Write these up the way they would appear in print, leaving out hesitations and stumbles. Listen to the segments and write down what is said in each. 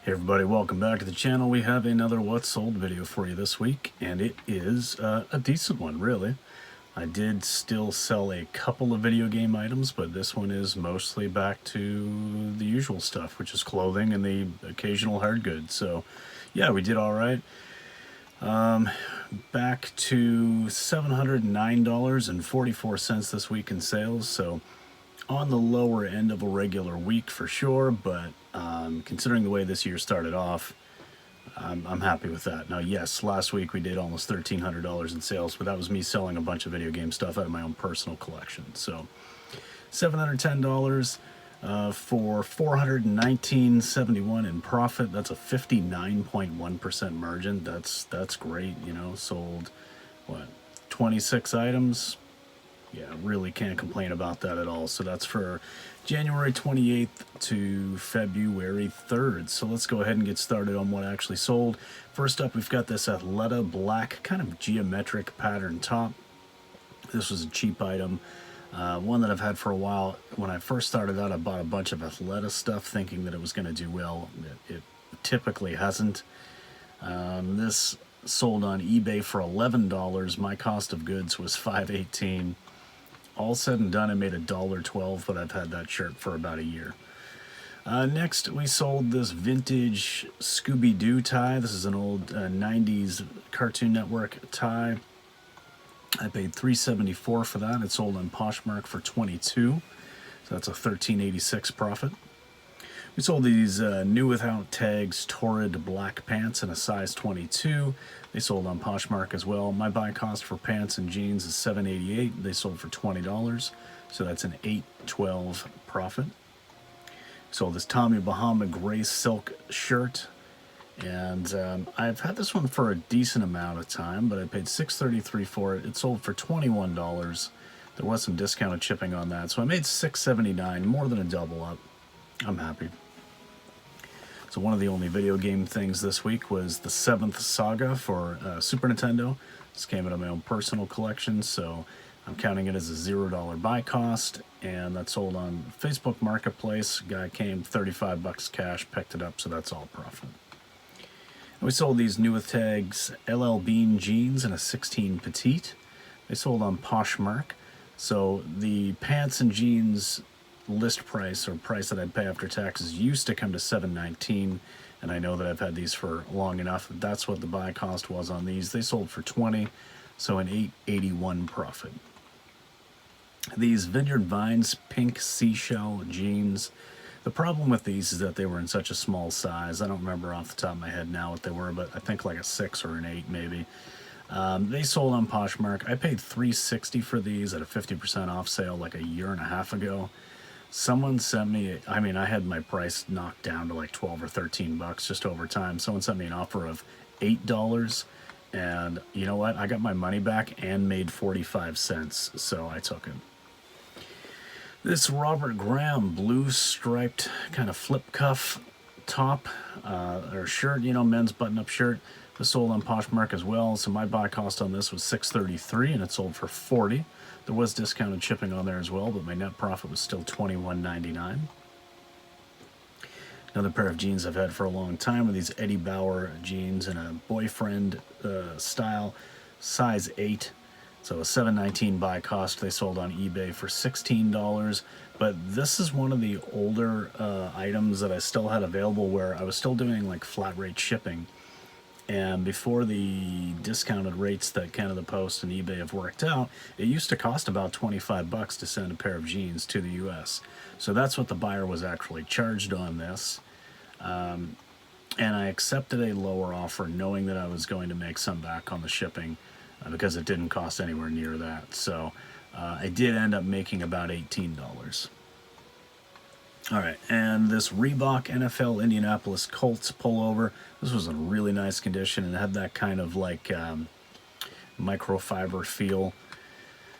Hey everybody, welcome back to the channel. We have another What's Sold video for you this week, and it is a decent one, really. I did still sell a couple of video game items, but this one is mostly back to the usual stuff, which is clothing and the occasional hard goods. So, yeah, we did all right. Back to $709.44 this week in sales, so on the lower end of a regular week for sure, but considering the way this year started off, I'm happy with that. Now, yes, last week we did almost $1,300 in sales, but that was me selling a bunch of video game stuff out of my own personal collection. So $710 for $419.71 in profit. That's a 59.1% margin. That's great. You know, sold what, 26 items. Yeah, really can't complain about that at all. So that's for January 28th to February 3rd. So let's go ahead and get started on what actually sold. First up, we've got this Athleta black kind of geometric pattern top. This was a cheap item, one that I've had for a while. When I first started out, I bought a bunch of Athleta stuff thinking that it was going to do well. It typically hasn't. This sold on eBay for $11. My cost of goods was $5.18. All said and done, I made $1.12, but I've had that shirt for about a year. Next, we sold this vintage ScoobyDoo tie. This is an old 90s Cartoon Network tie. I paid $3.74 for that. It sold on Poshmark for $22, so that's a $13.86 profit. We sold these new without tags Torrid black pants in a size 22. They sold on Poshmark as well. My buy cost for pants and jeans is $7.88. They sold for $20, so that's an $8.12 profit. Sold this Tommy Bahama gray silk shirt, and I've had this one for a decent amount of time, but I paid $6.33 for it. It sold for $21. There was some discounted shipping on that, so I made $6.79, more than a double up. I'm happy. So one of the only video game things this week was the 7th Saga for Super Nintendo. This came out of my own personal collection, so I'm counting it as a $0 buy cost, and that sold on Facebook Marketplace. Guy came, 35 bucks cash, picked it up, so that's all profit. And we sold these new with tags LL Bean jeans in a 16 petite. They sold on Poshmark. So the pants and jeans list price, or price that I'd pay after taxes, used to come to $7.19, and I know that I've had these for long enough. That's what the buy cost was on these. They sold for $20, so an $8.81 profit. These Vineyard Vines pink seashell jeans, the problem with these is that they were in such a small size. I don't remember off the top of my head now what they were, but I think like a 6 or an 8 maybe. They sold on Poshmark. I paid $3.60 for these at a 50% off sale like a year and a half ago. Someone sent me, I mean, I had my price knocked down to like 12 or 13 bucks just over time. Someone sent me an offer of $8, and you know what? I got my money back and made 45 cents, so I took it. This Robert Graham blue striped kind of flip cuff top or shirt, you know, men's button-up shirt. This sold on Poshmark as well, so my buy cost on this was $6.33, and it sold for $40. There was discounted shipping on there as well, but my net profit was still $21.99. Another pair of jeans I've had for a long time are these Eddie Bauer jeans in a boyfriend style, size 8. So a $7.19 buy cost. They sold on eBay for $16. But this is one of the older items that I still had available where I was still doing like flat rate shipping. And before the discounted rates that Canada Post and eBay have worked out, it used to cost about 25 bucks to send a pair of jeans to the US. So that's what the buyer was actually charged on this. And I accepted a lower offer knowing that I was going to make some back on the shipping because it didn't cost anywhere near that. So I did end up making about $18. All right, and this Reebok NFL Indianapolis Colts pullover. This was in really nice condition and had that kind of like microfiber feel.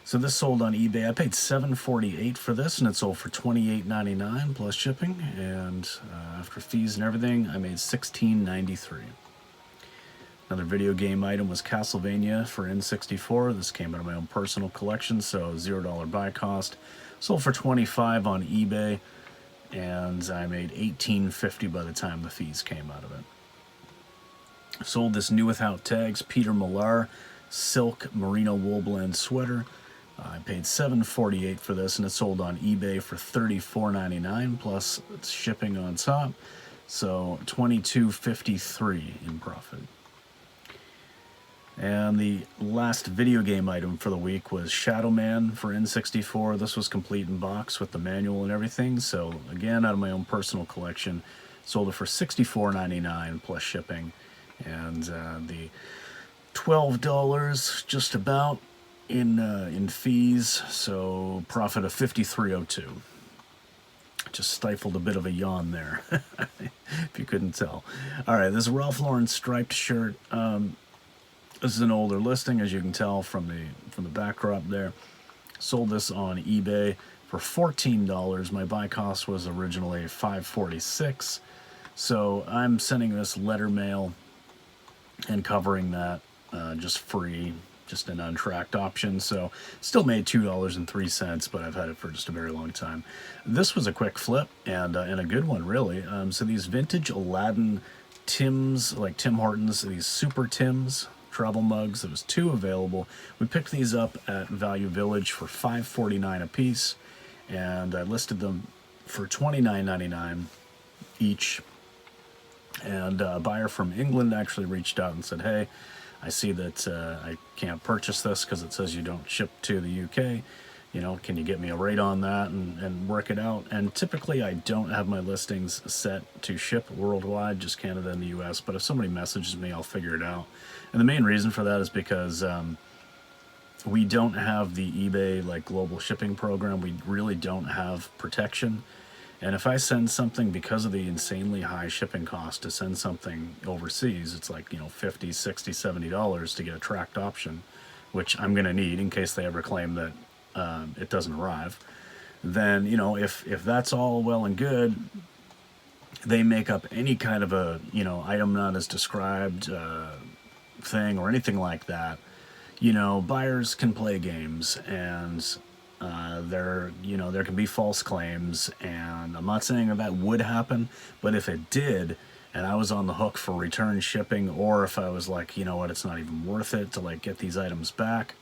So this sold on eBay. I paid $7.48 for this, and it sold for $28.99 plus shipping. And after fees and everything, I made $16.93. Another video game item was Castlevania for N64. This came out of my own personal collection, so $0 buy cost. Sold for $25 on eBay. and I made $18.50 by the time the fees came out of it. Sold this new without tags Peter Malar silk merino wool blend sweater. I paid $7.48 for this, and it sold on eBay for $34.99 plus it's shipping on top, so $22.53 in profit. And the last video game item for the week was Shadowman for N64. This was complete in box with the manual and everything, so again, out of my own personal collection, sold it for $64.99 plus shipping, and the $12 just about in fees, so profit of $53.02. Just stifled a bit of a yawn there, if you couldn't tell. All right, this is Ralph Lauren striped shirt. This is an older listing, as you can tell from the backdrop there. Sold this on eBay for $14. My buy cost was originally $5.46. So I'm sending this letter mail and covering that just free, just an untracked option. So still made $2.03, but I've had it for just a very long time. This was a quick flip and a good one, really. So these vintage Aladdin Tims, like Tim Hortons, these Super Tims travel mugs. There was 2 available. We picked these up at Value Village for $5.49 a piece, and I listed them for $29.99 each. And a buyer from England actually reached out and said, hey, I see that I can't purchase this because it says you don't ship to the UK. You know, can you get me a rate on that and work it out? And typically I don't have my listings set to ship worldwide, just Canada and the US, but if somebody messages me, I'll figure it out. And the main reason for that is because we don't have the eBay like global shipping program. We really don't have protection. And if I send something, because of the insanely high shipping cost to send something overseas, it's like, you know, $50, $60, $70 to get a tracked option, which I'm going to need in case they ever claim that it doesn't arrive. Then, you know, if that's all well and good, they make up any kind of a, you know, item not as described thing or anything like that. You know, buyers can play games, and there can be false claims, and I'm not saying that would happen, but if it did, and I was on the hook for return shipping, or if I was like, you know what, it's not even worth it to like get these items back,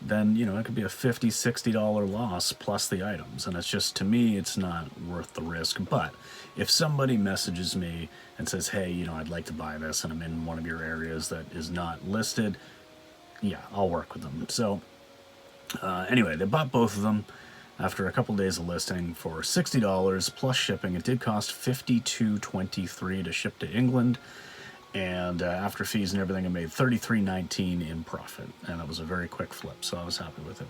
then, you know, it could be a $50, $60 loss plus the items. And it's just, to me, it's not worth the risk. But if somebody messages me and says, hey, you know, I'd like to buy this, and I'm in one of your areas that is not listed, yeah, I'll work with them. So anyway, they bought both of them after a couple days of listing for $60 plus shipping. It did cost $52.23 to ship to England. And after fees and everything, I made $33.19 in profit, and it was a very quick flip, so I was happy with it.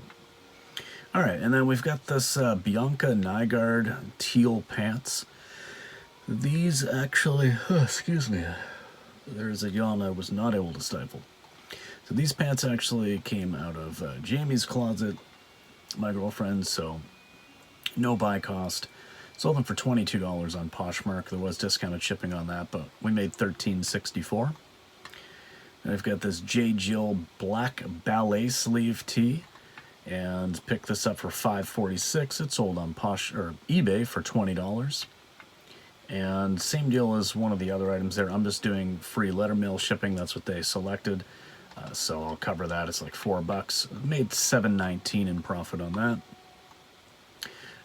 All right, and then we've got this Bianca Nyard teal pants. These actually, excuse me, there's a yawn I was not able to stifle. So these pants actually came out of Jamie's closet, my girlfriend, so no buy cost. Sold them for $22 on Poshmark. There was discounted shipping on that, but we made $13.64. And I've got this J. Jill black ballet sleeve tee, and picked this up for $5.46. It sold on eBay for $20. And same deal as one of the other items there. I'm just doing free letter mail shipping. That's what they selected. So I'll cover that. It's like $4. Made $7.19 in profit on that.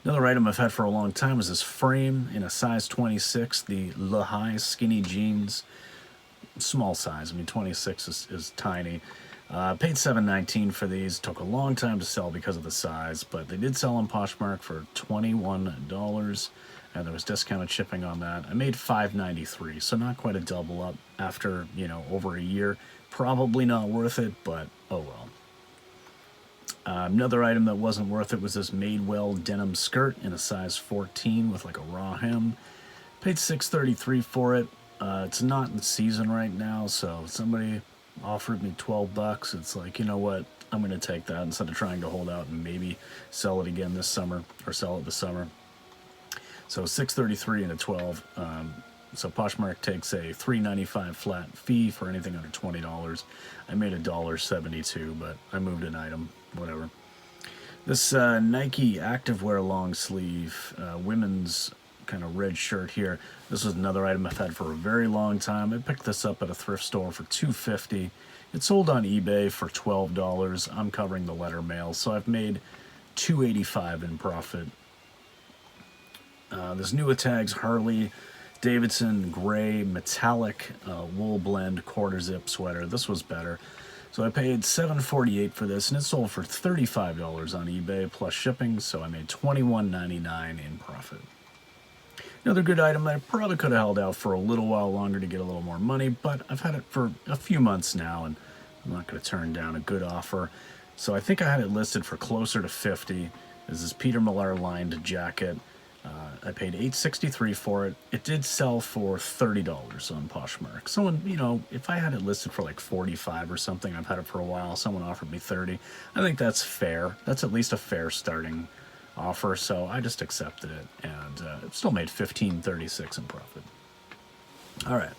Another item I've had for a long time is this frame in a size 26, the Ligh Skinny jeans, small size. I mean, 26 is tiny. Paid $7.19 for these. Took a long time to sell because of the size, but they did sell on Poshmark for $21, and there was discounted shipping on that. I made $5.93, so not quite a double up after, you know, over a year. Probably not worth it, but oh well. Another item that wasn't worth it was this Madewell denim skirt in a size 14 with like a raw hem. Paid $6.33 for it. It's not in season right now, so somebody offered me $12. It's like, you know what, I'm going to take that instead of trying to hold out and maybe sell it again this summer, or sell it this summer. So $6.33 and a $12. So Poshmark takes a $3.95 flat fee for anything under $20. I made $1.72, but I moved an item, whatever. This Nike activewear long sleeve women's kind of red shirt here. This was another item I've had for a very long time. I picked this up at a thrift store for $2.50. It sold on eBay for $12. I'm covering the letter mail, so I've made $2.85 in profit. This new tags Harley Davidson gray metallic wool blend quarter zip sweater. This was better. So I paid $7.48 for this, and it sold for $35 on eBay plus shipping, so I made $21.99 in profit. Another good item that I probably could have held out for a little while longer to get a little more money, but I've had it for a few months now, and I'm not going to turn down a good offer. So I think I had it listed for closer to $50. This is Peter Malar lined jacket. I paid $8.63 for it. It did sell for $30 on Poshmark. Someone, you know, if I had it listed for like $45 or something, I've had it for a while, someone offered me $30. I think that's fair. That's at least a fair starting offer, so I just accepted it, and it still made $15.36 in profit. All right,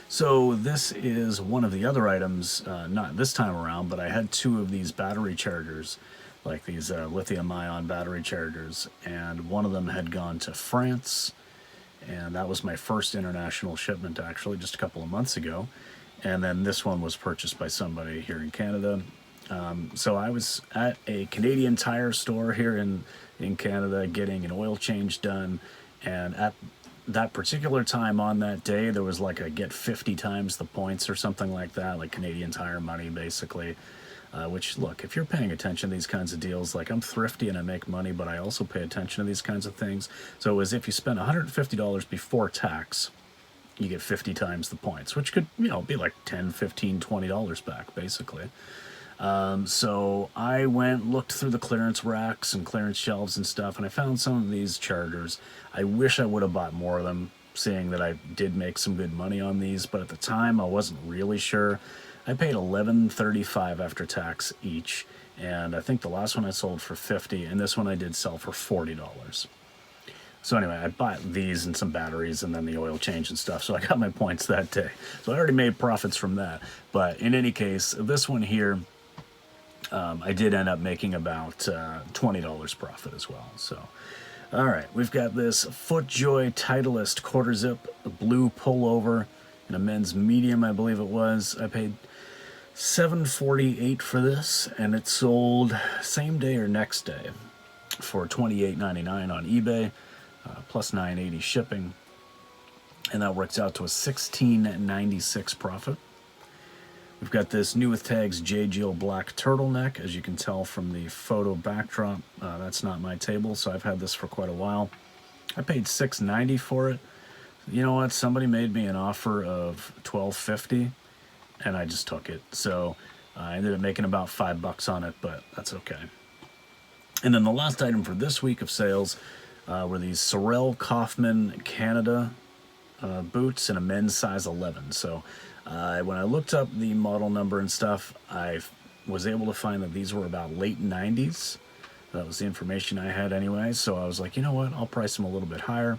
so this is one of the other items, not this time around, but I had two of these battery chargers, like these lithium-ion battery chargers, and one of them had gone to France, and that was my first international shipment, actually, just a couple of months ago, and then this one was purchased by somebody here in Canada. So I was at a Canadian Tire store here in Canada getting an oil change done, and at that particular time on that day, there was like a get 50 times the points or something like that, like Canadian Tire money, basically. Which, look, if you're paying attention to these kinds of deals, like I'm thrifty and I make money, but I also pay attention to these kinds of things. So it was if you spend $150 before tax, you get 50 times the points, which could, you know, be like $10, $15, $20 back, basically. So I went, looked through the clearance racks and clearance shelves and stuff, and I found some of these chargers. I wish I would have bought more of them, seeing that I did make some good money on these, but at the time I wasn't really sure. I paid $11.35 after tax each, and I think the last one I sold for $50, and this one I did sell for $40. So anyway, I bought these and some batteries and then the oil change and stuff, so I got my points that day. So I already made profits from that. But in any case, this one here, I did end up making about $20 profit as well. So, all right, we've got this FootJoy Titleist quarter zip blue pullover in a men's medium, I believe it was. I paid $7.48 for this, and it sold same day or next day for $28.99 on eBay, plus $9.80 shipping, and that works out to a $16.96 profit. We've got this new with tags J. Jill black turtleneck, as you can tell from the photo backdrop. That's not my table, so I've had this for quite a while. I paid $6.90 for it. You know what? Somebody made me an offer of $12.50, and I just took it. So I ended up making about $5 on it, but that's okay. And then the last item for this week of sales were these Sorel Kaufman Canada boots in a men's size 11. So when I looked up the model number and stuff, I was able to find that these were about late 90s. That was the information I had anyway. So I was like, you know what? I'll price them a little bit higher.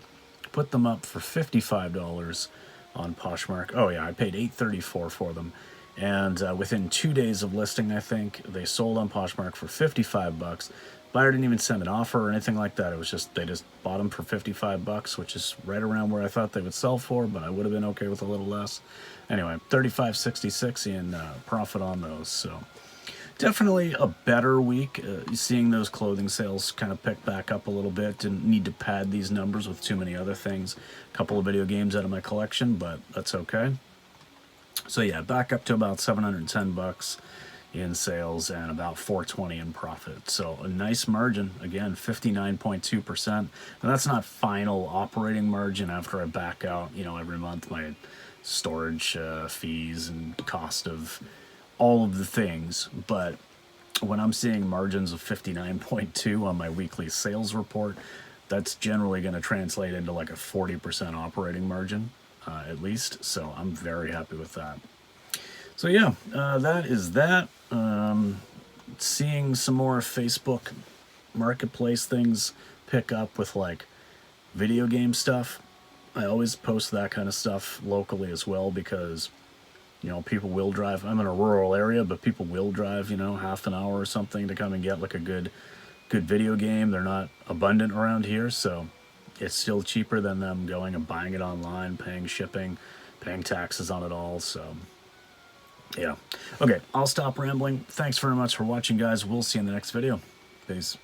Put them up for $55 on Poshmark. Oh yeah, I paid $8.34 for them. And within 2 days of listing, I think, they sold on Poshmark for $55. Buyer didn't even send an offer or anything like that. It was just, they just bought them for $55, which is right around where I thought they would sell for, but I would have been okay with a little less. Anyway, $35.66 in profit on those. So definitely a better week. Seeing those clothing sales kind of pick back up a little bit. Didn't need to pad these numbers with too many other things. A couple of video games out of my collection, but that's okay. So yeah, back up to about $710 in sales and about $420 in profit. So a nice margin, again, 59.2%. And that's not final operating margin after I back out, you know, every month my storage fees and cost of all of the things. But when I'm seeing margins of 59.2 on my weekly sales report, that's generally going to translate into like a 40% operating margin, at least. So I'm very happy with that. So yeah, that is that. Seeing some more Facebook marketplace things pick up with like video game stuff. I always post that kind of stuff locally as well because, you know, people will drive. I'm in a rural area, but people will drive, you know, half an hour or something to come and get like a good good video game. They're not abundant around here, so it's still cheaper than them going and buying it online, paying shipping, paying taxes on it all. So yeah. Okay, I'll stop rambling. Thanks very much for watching, guys. We'll see you in the next video. Peace.